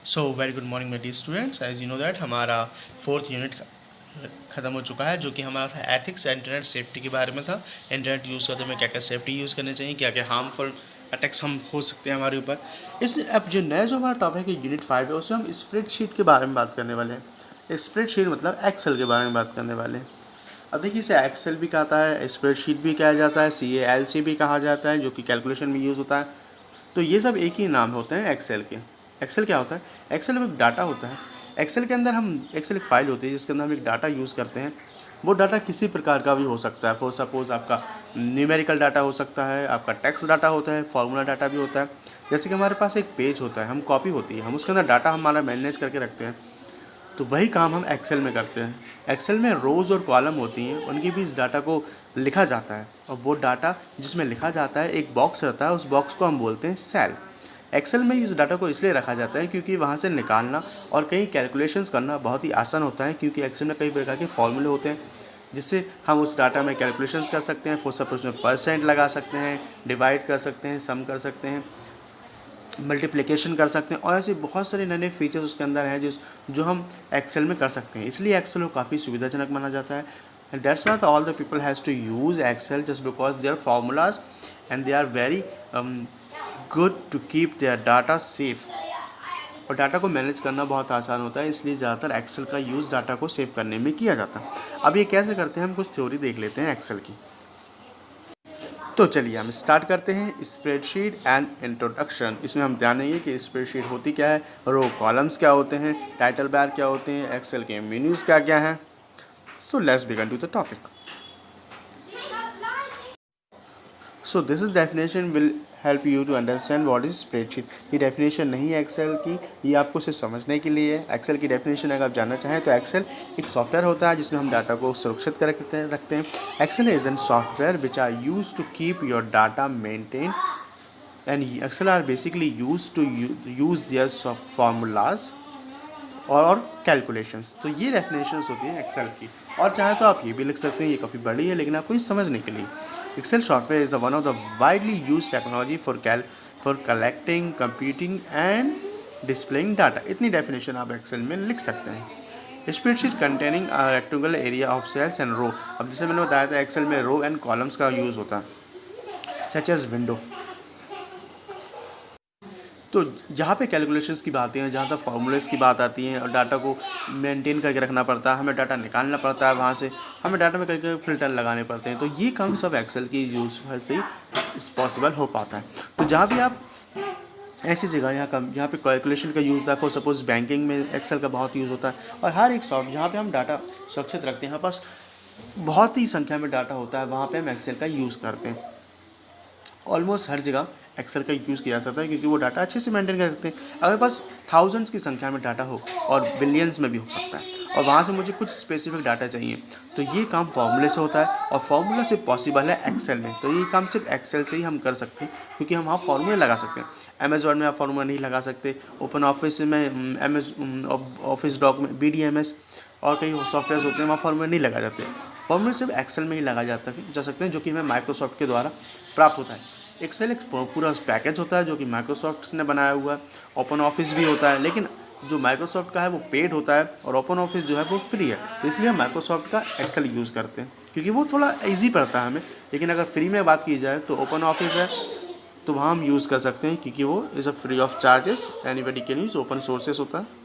सो very good morning मेरी students. As you know that हमारा fourth unit ख़त्म हो चुका है, जो कि हमारा था एथिक्स इंटरनेट सेफ्टी के बारे में था। इंटरनेट यूज़ करते हुए क्या क्या सेफ्टी यूज़ करनी चाहिए, क्या क्या हार्मफुल अटैक्स हम हो सकते हैं हमारे ऊपर। इस अब जो हमारा टॉपिक है यूनिट 5 है, उसमें हम स्प्रेडशीट के बारे में बात करने वाले हैं। स्प्रेडशीट मतलब एक्सेल के बारे में बात करने वाले हैं। अब देखिए, इसे एक्सेल भी कहता है, स्प्रेडशीट भी कहा जाता है, CALC भी कहा जाता है, जो कि कैलकुलेशन में यूज़ होता है। तो ये सब एक ही नाम होते हैं एक्सेल के। एक्सेल क्या होता है? एक्सेल में एक डाटा होता है। एक्सेल के अंदर हम एक्सेल एक फाइल होती है जिसके अंदर हम एक डाटा यूज़ करते हैं। वो डाटा किसी प्रकार का भी हो सकता है। फॉर सपोज़ आपका न्यूमेरिकल डाटा हो सकता है, आपका टेक्स्ट डाटा होता है, फार्मूला डाटा भी होता है। जैसे कि हमारे पास एक पेज होता है, हम कॉपी होती है, हम उसके अंदर डाटा हमारा मैनेज करके रखते हैं। तो वही काम हम एक्सेल में करते हैं। एक्सेल में रोज़ और कॉलम होती हैं, उनके बीच डाटा को लिखा जाता है, और वो डाटा जिसमें लिखा जाता है एक बॉक्स रहता है, उस बॉक्स को हम बोलते हैं सेल। एक्सेल में इस डाटा को इसलिए रखा जाता है क्योंकि वहाँ से निकालना और कई कैलकुलेशंस करना बहुत ही आसान होता है, क्योंकि एक्सेल में कई प्रकार के फॉर्मूले होते हैं जिससे हम उस डाटा में कैलकुलेशंस कर सकते हैं। फॉर सपोज में परसेंट लगा सकते हैं, डिवाइड कर सकते हैं, सम कर सकते हैं, मल्टीप्लिकेशन कर सकते हैं, और ऐसे बहुत सारे नए नए फीचर्स उसके अंदर हैं जो हम एक्सेल में कर सकते हैं। इसलिए एक्सेल को काफ़ी सुविधाजनक माना जाता है। And that's not all the people has to use Excel just because their formulas and they are very good to keep their data safe. और डाटा को मैनेज करना बहुत आसान होता है, इसलिए ज़्यादातर एक्सेल का यूज़ डाटा को सेव करने में किया जाता है। अब ये कैसे करते हैं, हम कुछ थ्योरी देख लेते हैं एक्सेल की। तो चलिए हम स्टार्ट करते हैं। Spreadsheet and introduction. इसमें हम जानेंगे कि स्प्रेडशीट होती क्या है, रो कॉलम्स क्या होते हैं, टाइटल बार क्या होते हैं, एक्सेल के मेन्यूज़ क्या क्या हैं। So let's begin to the topic. So this is definition will help you to understand what is spreadsheet. ये डेफिनेशन नहीं है एक्सेल की, ये आपको सिर्फ समझने के लिए है। एक्सेल की डेफिनेशन अगर आप जानना चाहें तो एक्सेल एक सॉफ्टवेयर होता है जिसमें हम डाटा को सुरक्षित कर रखते हैं। Excel is an software which are use to keep your data maintain and Excel are basically use to use their formulas और कैलकुलेशंस। तो ये डेफिनेशंस होती हैं एक्सेल की। और चाहे तो आप ये भी लिख सकते हैं, ये काफ़ी बड़ी है लेकिन आपको ये समझने के लिए। Excel software is one of the widely use technology for collecting, computing and displaying data. इतनी डेफिनेशन आप एक्सेल में लिख सकते हैं। Spreadsheet containing rectangular area of cells and row. अब जैसे मैंने बताया था, एक्सेल में रो एंड कॉलम्स का यूज़ होता है, सच एज विंडो। तो जहाँ पे कैलकुलेशंस की बातें हैं, जहाँ तक फार्मूलेस की बात आती है और डाटा को मेंटेन करके रखना पड़ता है, हमें डाटा निकालना पड़ता है वहाँ से, हमें डाटा में कई कई फिल्टर लगाने पड़ते हैं। तो ये काम सब एक्सेल की यूज़ से ही पॉसिबल हो पाता है। तो जहाँ भी आप ऐसी जगह यहाँ पे कैलकुलेशन का यूज़ होता है। फॉर सपोज बैंकिंग में एक्सेल का बहुत यूज़ होता है। और हर एक सॉफ्ट जहाँ पे हम डाटा सुरक्षित रखते हैं, हमारे पास बहुत ही संख्या में डाटा होता है, वहाँ पे हम एक्सेल का यूज़ करते हैं। ऑलमोस्ट हर जगह एक्सेल का यूज़ किया जा सकता है क्योंकि वो डाटा अच्छे से मेंटेन कर सकते हैं। अगर पास थाउजेंड्स की संख्या में डाटा हो और बिलियंस में भी हो सकता है, और वहाँ से मुझे कुछ स्पेसिफिक डाटा चाहिए, तो ये काम फार्मूले से होता है, और फार्मूला से पॉसिबल है एक्सेल में। तो ये काम सिर्फ एक्सेल से ही हम कर सकते हैं क्योंकि हम वहाँ फार्मूले लगा सकते हैं। MS वर्ड में आप फार्मूला नहीं लगा सकते। ओपन ऑफिस में MS ऑफिस डॉक में BDMS और कई सॉफ्टवेयर होते हैं, वहाँ फार्मूले नहीं लगा जाते। फार्मूले सिर्फ एक्सेल में ही लगा जा सकते हैं, जो कि हमें माइक्रोसॉफ्ट के द्वारा प्राप्त होता है। एक्सेल एक पूरा पैकेज होता है जो कि माइक्रोसॉफ्ट ने बनाया हुआ है। ओपन ऑफिस भी होता है, लेकिन जो माइक्रोसॉफ्ट का है वो पेड होता है, और ओपन ऑफिस जो है वो फ्री है। तो इसलिए हम माइक्रोसॉफ्ट का एक्सेल यूज़ करते हैं क्योंकि वो थोड़ा ईजी पड़ता है हमें। लेकिन अगर फ्री में बात की जाए तो ओपन ऑफिस है, तो वहाँ हम यूज़ कर सकते हैं क्योंकि वो is a free of charges, anybody can use, open sources होता है।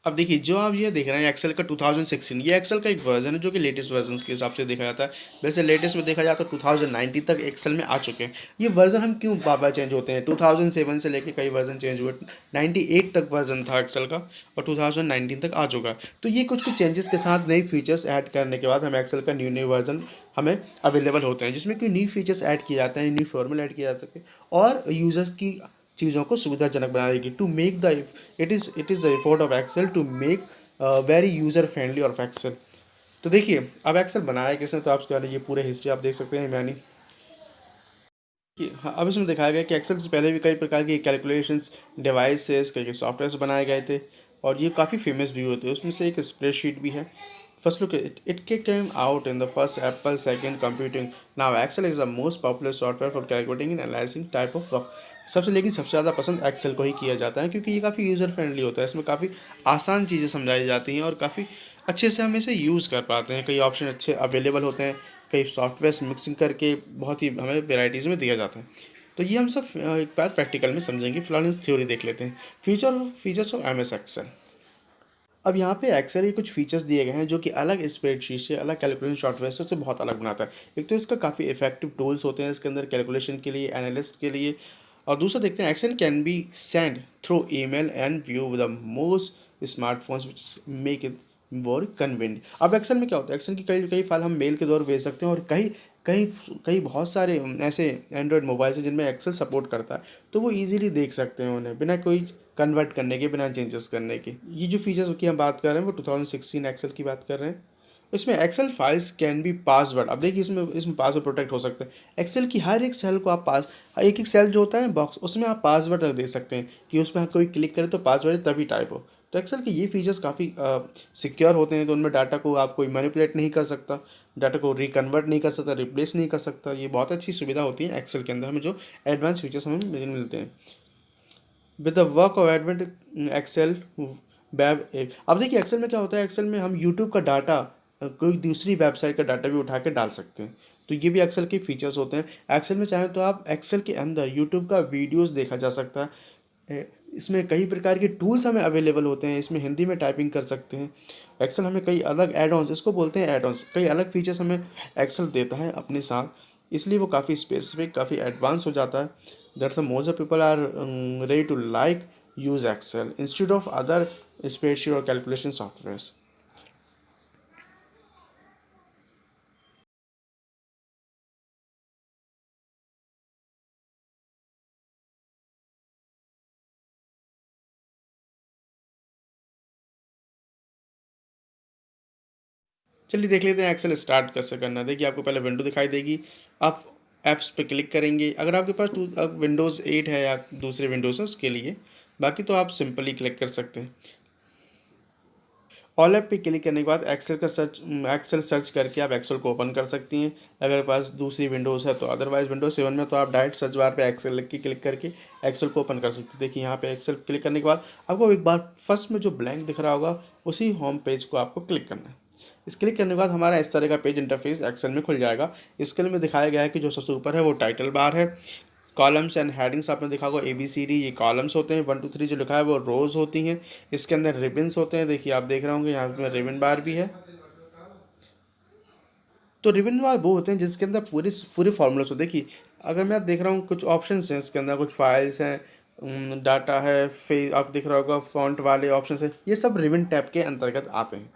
अब देखिए, जो आप ये देख रहे हैं एक्सेल का 2016, ये एक्सेल का एक वर्जन है जो कि लेटेस्ट वर्जन के हिसाब से देखा जाता है। वैसे लेटेस्ट में देखा जाए तो 2019 तक एक्सेल में आ चुके हैं। ये वर्जन हम क्यों बार बार चेंज होते हैं, 2007 से लेके कई वर्जन चेंज हुए। 98 तक वर्जन था एक्सेल का, और 2019 तक आ चुका है। तो ये कुछ कुछ चेंजेस के साथ नई फीचर्स ऐड करने के बाद हम एक्सेल का न्यू वर्जन हमें अवेलेबल होते हैं, जिसमें कोई न्यू फीचर्स ऐड किए जाते हैं, न्यू फॉर्मूला ऐड किए जाते हैं, और यूजर्स की चीज़ों को सुविधाजनक बनाएगी। To make the it is the effort of Excel to make very user friendly of Excel. तो देखिए, अब एक्सेल बनाया किसने, तो आप उसके ये पूरे हिस्ट्री आप देख सकते हैं। मैंने कि हाँ, अब इसमें दिखाया गया कि एक्सेल से पहले भी कई प्रकार की कैलकुलेशंस डिवाइसेस, कई सॉफ्टवेयर्स बनाए गए थे, और ये काफ़ी फेमस भी होते हैं। उसमें से एक स्प्रेडशीट भी है। First look it came out in the first Apple second computing. Now Excel is the most popular software for calculating and analysing type of work. सबसे ज़्यादा पसंद एक्सेल को ही किया जाता है, क्योंकि ये काफ़ी यूज़र फ्रेंडली होता है। इसमें काफ़ी आसान चीज़ें समझाई जाती हैं और काफ़ी अच्छे से हम इसे यूज़ कर पाते हैं। कई ऑप्शन अच्छे अवेलेबल होते हैं, कई सॉफ्टवेयर मिक्सिंग करके बहुत ही हमें वेराइटीज़ में दिया जाता है। तो ये हम सब एक बार प्रैक्टिकल में समझेंगे। फिलहाल हम थ्योरी देख लेते हैं। Features of M S Excel. अब यहाँ पे एक्सेल के कुछ फीचर्स दिए गए हैं जो कि अलग स्प्रेडशीट से, अलग कैलकुलेशन सॉफ्टवेयर से बहुत अलग बनाता है। एक तो इसका काफ़ी इफेक्टिव टूल्स होते हैं इसके अंदर कैलकुलेशन के लिए, एनालिस्ट के लिए। और दूसरा देखते हैं, Excel can be send through email and view with the most smartphones which make it more convenient. अब एक्सेल में क्या होता है, एक्सेल की कई कई फाइल हम मेल के द्वारा भेज सकते हैं, और कई कई कई बहुत सारे ऐसे एंड्रॉयड मोबाइल्स हैं जिनमें एक्सेल सपोर्ट करता है, तो वो इजीली देख सकते हैं उन्हें बिना कोई कन्वर्ट करने के, बिना चेंजेस करने के। ये जो फीचर्स की हम बात कर रहे हैं वो 2016 एक्सेल की बात कर रहे हैं। इसमें Excel files can be password. अब देखिए इसमें पासवर्ड प्रोटेक्ट हो सकता है। एक्सेल की हर एक सेल को आप एक एक सेल जो होता है बॉक्स, उसमें आप पासवर्ड तक दे सकते हैं कि उसमें कोई क्लिक करे तो पासवर्ड तभी टाइप हो। तो एक्सेल के ये फीचर्स काफ़ी सिक्योर होते हैं। तो उनमें डाटा को आप कोई मैनिपुलेट नहीं कर सकता, डाटा को रिकन्वर्ट नहीं कर सकता, रिप्लेस नहीं कर सकता। ये बहुत अच्छी सुविधा होती है एक्सेल के अंदर, हमें जो एडवांस फीचर्स हमें मिलते हैं with the work of advent Excel web एक। अब देखिए एक्सेल में क्या होता है, एक्सेल में हम यूट्यूब का डाटा कोई दूसरी वेबसाइट का डाटा भी उठा के डाल सकते हैं। तो ये भी एक्सेल के फीचर्स होते हैं। एक्सेल में चाहें तो आप एक्सेल के अंदर यूट्यूब का वीडियोस देखा जा सकता है। इसमें कई प्रकार के टूल्स हमें अवेलेबल होते हैं, इसमें हिंदी में टाइपिंग कर सकते हैं। एक्सेल हमें कई अलग एड ऑन्स, इसको बोलते हैं एड ऑन्स, कई अलग फीचर्स हमें एक्सेल देता है अपने साथ, इसलिए वो काफ़ी स्पेसिफिक, काफ़ी एडवांस हो जाता है। That's the most of people are ready to like use Excel instead of other spreadsheet और कैलकुलेशन सॉफ्टवेयर्स। चलिए देख लेते हैं एक्सेल स्टार्ट कैसे करना है। देखिए आपको पहले विंडो दिखाई देगी, आप ऐप्स पे क्लिक करेंगे। अगर आपके पास अब विंडोज़ 8 है या दूसरे विंडोज़ है उसके लिए, बाकी तो आप सिंपली क्लिक कर सकते हैं। ऑल ऐप पे क्लिक करने के बाद एक्सेल सर्च करके आप एक्सेल को ओपन कर सकती हैं। अगर पास दूसरी विंडोज़ है तो, अदरवाइज विंडोज 7 में तो आप डायरेक्ट सर्च बार पे एक्सेल लिख के क्लिक करके एक्सेल को ओपन कर सकते हैं। देखिए यहाँ पे एक्सेल क्लिक करने के बाद आपको एक बार फर्स्ट में जो ब्लैंक दिख रहा होगा उसी होम पेज को आपको क्लिक करना है। इस क्लिक करने के बाद हमारा इस तरह का पेज इंटरफेस एक्सेल में खुल जाएगा। इसके लिए में दिखाया गया है कि जो सबसे ऊपर है वो टाइटल बार है। कॉलम्स एंड हेडिंग्स आपने देखा होगा, ABCD ये कॉलम्स होते हैं, 1 2 3 जो लिखा है वो रोज़ होती हैं। इसके अंदर रिबन्स होते हैं, देखिए आप देख रहे होंगे यहाँ पे रिबन बार भी है। तो रिबन बार वो होते हैं जिसके अंदर पूरे पूरे फॉर्मूलाज होते हैं। देखिए अगर मैं आप देख रहा हूँ कुछ ऑप्शंस हैं इसके अंदर, कुछ फाइल्स हैं, डाटा है, आप देख रहा होगा फॉन्ट वाले ऑप्शन है, ये सब रिबन टैब के अंतर्गत आते हैं।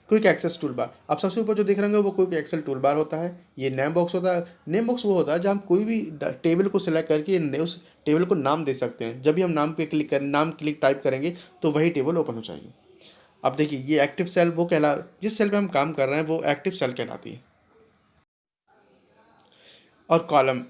क्विक एक्सेस टूल बार, आप सबसे ऊपर जो देख रहे होंगे वो क्विक एक्सेल टूल बार होता है। ये नेम बॉक्स होता है। नेम बॉक्स वो होता है जहाँ हम कोई भी टेबल को सिलेक्ट करके उस टेबल को नाम दे सकते हैं। जब भी हम नाम क्लिक टाइप करेंगे तो वही टेबल ओपन हो जाएगी। अब देखिए ये एक्टिव सेल जिस सेल पे हम काम कर रहे हैं वो एक्टिव सेल कहलाती है। और कॉलम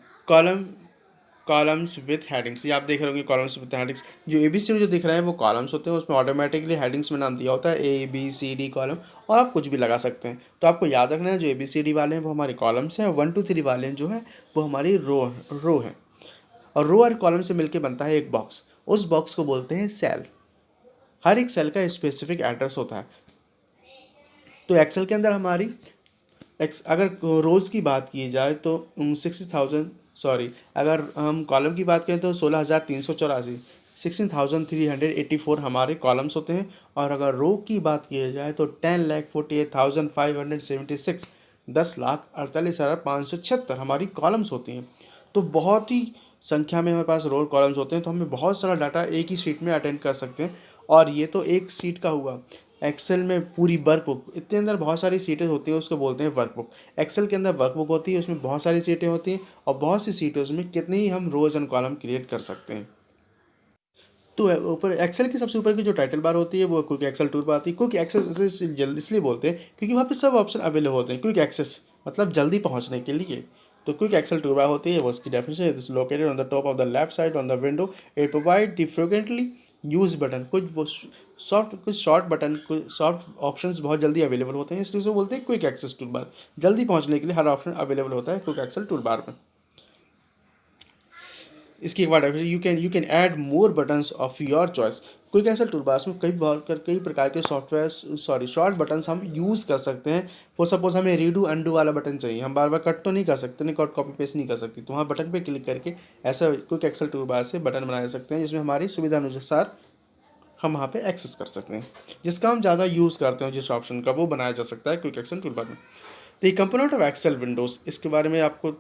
कॉलम्स विथ हेडिंग्स, ये आप देख रहे होंगे कॉलम्स विथ हेडिंग्स। जो ABCD जो दिख रहे हैं वो कॉलम्स होते हैं, उसमें ऑटोमेटिकली हेडिंग्स में नाम दिया होता है ABCD कॉलम, और आप कुछ भी लगा सकते हैं। तो आपको याद रखना है जो ABCD वाले हैं वो हमारे कॉलम्स हैं, 1 2 3 वाले जो हैं वो हमारी रो हैं। और रो और कॉलम से मिलकर बनता है एक बॉक्स, उस बॉक्स को बोलते हैं सेल। हर एक सेल का स्पेसिफिक एड्रेस होता है। तो एक्सेल के अंदर हमारी अगर रोज़ की बात की जाए तो 60,000, सॉरी अगर हम कॉलम की बात करें तो 16,384, 16,384 हमारे कॉलम्स होते हैं। और अगर रो की बात की जाए तो 10,48,576, 10,48,576 हमारी कॉलम्स होती हैं। तो बहुत ही संख्या में हमारे पास रो कॉलम्स होते हैं, तो हमें बहुत सारा डाटा एक ही शीट में अटेंड कर सकते हैं। और ये तो एक सीट का हुआ। एक्सेल में पूरी वर्कबुक, इतने अंदर बहुत सारी सीटें होती हैं, उसको बोलते हैं वर्कबुक। एक्सेल के अंदर वर्कबुक होती है, उसमें बहुत सारी सीटें होती हैं, और बहुत सी सीटें उसमें कितनी ही हम रोज़ एंड कॉलम क्रिएट कर सकते हैं। तो ऊपर एक्सेल की सबसे ऊपर की जो टाइटल बार होती है वो क्विक एक्सेल टूल बार आती है। क्विक एक्सेस जल्दी इसलिए बोलते हैं क्योंकि वहाँ पे सब ऑप्शन अवेलेबल होते हैं। क्विक एक्सेस मतलब जल्दी पहुँचने के लिए। तो क्विक एक्सेल टूल बार होती है, वो उसकी definition is located on the top of the left side on the window. It provide the frequently use button, कुछ शॉर्ट बटन, कुछ सॉफ्ट ऑप्शंस बहुत जल्दी अवेलेबल होते हैं, इसलिए उसे बोलते हैं क्विक एक्सेस टूल बार। जल्दी पहुँचने के लिए हर ऑप्शन अवेलेबल होता है क्विक एक्सेल टूल बार में। इसकी एक बात you can add more buttons of your choice. Quick Excel toolbars में कई प्रकार के सॉफ्टवेयर शॉर्ट बटन्स हम यूज़ कर सकते हैं। फॉर सपोज हमें रीडू अनडू वाला बटन चाहिए, हम बार बार कट तो नहीं कर सकते, नहीं कट कॉपी पेस्ट नहीं कर सकते, तो वहाँ बटन पे क्लिक करके ऐसा क्विक एक्सेल टूलबार से बटन बना सकते हैं जिसमें हमारी सुविधा अनुसार हम वहाँ पे एक्सेस कर सकते हैं। जिसका हम ज़्यादा यूज़ करते हैं जिस ऑप्शन का, वो बनाया जा सकता है क्विक एक्सेल टूलबार में। The component of Excel windows, इसके बारे में आपको,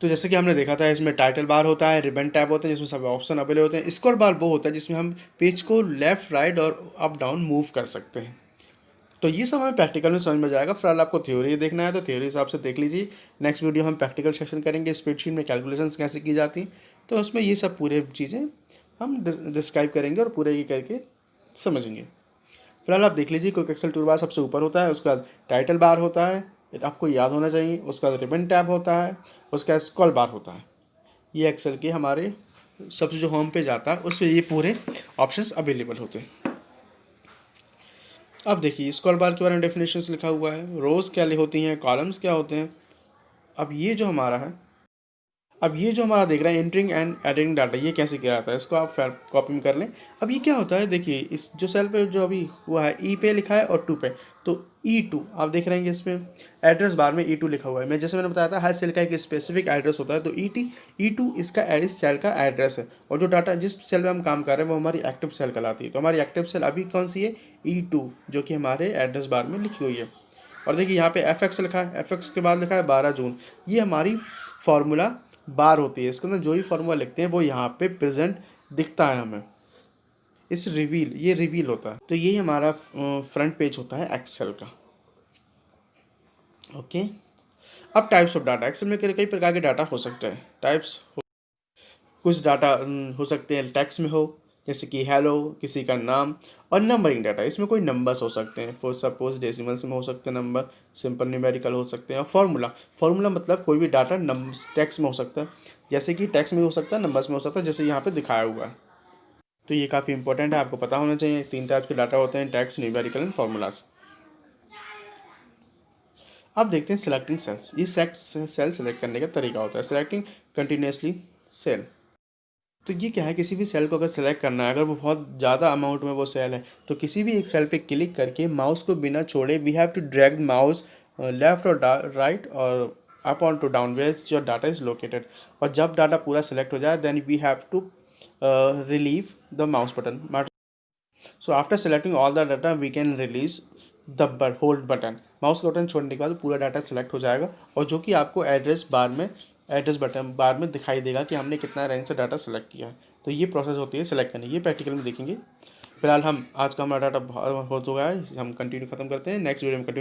तो जैसे कि हमने देखा था इसमें टाइटल बार होता है, रिबन टैब होता है जिसमें सब ऑप्शन अवेलेबल होते हैं, स्क्रॉल बार वो होता है जिसमें हम पेज को लेफ्ट राइट और अप डाउन मूव कर सकते हैं। तो ये सब हमें प्रैक्टिकल में समझ में जाएगा। फिलहाल आपको थ्योरी देखना है तो थ्योरी हिसाब से देख लीजिए। नेक्स्ट वीडियो हम प्रैक्टिकल सेशन करेंगे, स्प्रेडशीट में कैलकुलेशंस कैसे की जाती, तो उसमें ये सब पूरे चीज़ें हम डिस्क्राइब करेंगे और पूरे ये करके समझेंगे। फिलहाल आप देख लीजिए, क्विक एक्सेल टूलबार सबसे ऊपर होता है, उसके बाद टाइटल बार होता है, आपको याद होना चाहिए, उसका रिबन टैब होता है, उसका स्क्रॉल बार होता है। ये एक्सेल के हमारे सबसे जो होम पेज आता है उसमें ये पूरे ऑप्शंस अवेलेबल होते हैं। अब देखिए स्क्रॉल बार के बारे में डेफिनेशंस लिखा हुआ है, रोज़ क्या होती हैं, कॉलम्स क्या होते हैं। अब ये जो हमारा देख रहे हैं एंटरिंग एंड एडिटिंग डाटा, ये कैसे किया जाता है, इसको आप कॉपी में कर लें। अब ये क्या होता है, देखिए इस जो सेल पे जो अभी हुआ है ई पे लिखा है और टू पे, तो E2 आप देख रहे हैं इसमें एड्रेस बार में E2 लिखा हुआ है। मैं जैसे मैंने बताया था हर सेल का एक स्पेसिफिक एड्रेस होता है, तो E2 इसका इस सेल का एड्रेस है, और जो डाटा जिस सेल में हम काम कर रहे हैं वो हमारी एक्टिव सेल कहलाती है। तो हमारी एक्टिव सेल अभी कौन सी है, E2, जो कि हमारे एड्रेस बार में लिखी हुई है। और देखिए यहाँ पे FX लिखा है, FX के बाद लिखा है 12 जून, ये हमारी फार्मूला बार होती है। इसके अंदर जो ही फार्मूला लिखते हैं वो यहाँ पे प्रेजेंट दिखता है हमें। ये रिवील होता है। तो ये हमारा फ्रंट पेज होता है एक्सेल का। ओके, अब टाइप्स ऑफ डाटा, एक्सेल में कई प्रकार के डाटा हो सकते हैं। कुछ डाटा हो सकते हैं टेक्स्ट में हो, जैसे कि हेलो, किसी का नाम, और नंबरिंग डाटा, इसमें कोई नंबर्स हो सकते हैं, फॉर सपोज डेसिमल्स में हो सकते हैं नंबर, सिंपल न्यूमेरिकल हो सकते हैं, और फार्मूला मतलब कोई भी डाटा टेक्स्ट में हो सकता है, जैसे कि टेक्स्ट में हो सकता है, नंबर्स में हो सकता है, जैसे यहाँ पे दिखाया हुआ है। तो ये काफ़ी इंपॉर्टेंट है, आपको पता होना चाहिए। 3 टाइप के डाटा होते हैं, टेक्स्ट, न्यूमेरिकल एंड फार्मूलाज। अब देखते हैं सिलेक्टिंग सेल्स। ये सेल सेलेक्ट करने का तरीका होता है, सिलेक्टिंग कंटिन्यूसली सेल। तो ये क्या है, किसी भी सेल को अगर सेलेक्ट करना है, अगर वो बहुत ज़्यादा अमाउंट में वो सेल है, तो किसी भी एक सेल पे क्लिक करके माउस को बिना छोड़े we have to drag mouse left और राइट और up on to down where your data is located. और जब डाटा पूरा सेलेक्ट हो जाए then we have to relieve the mouse button. So after selecting all the data we can release the hold button. Mouse का button छोड़ने के बाद पूरा डाटा सेलेक्ट हो जाएगा, और जो कि आपको एड्रेस बटन बार में दिखाई देगा कि हमने कितना रैंक से डाटा सेलेक्ट किया है। तो ये प्रोसेस होती है सेलेक्ट करने, ये प्रैक्टिकल में देखेंगे। फिलहाल हम आज का हमारा डाटा हो चुका है, हम कंटिन्यू खत्म करते हैं, नेक्स्ट वीडियो में कंटिन्यू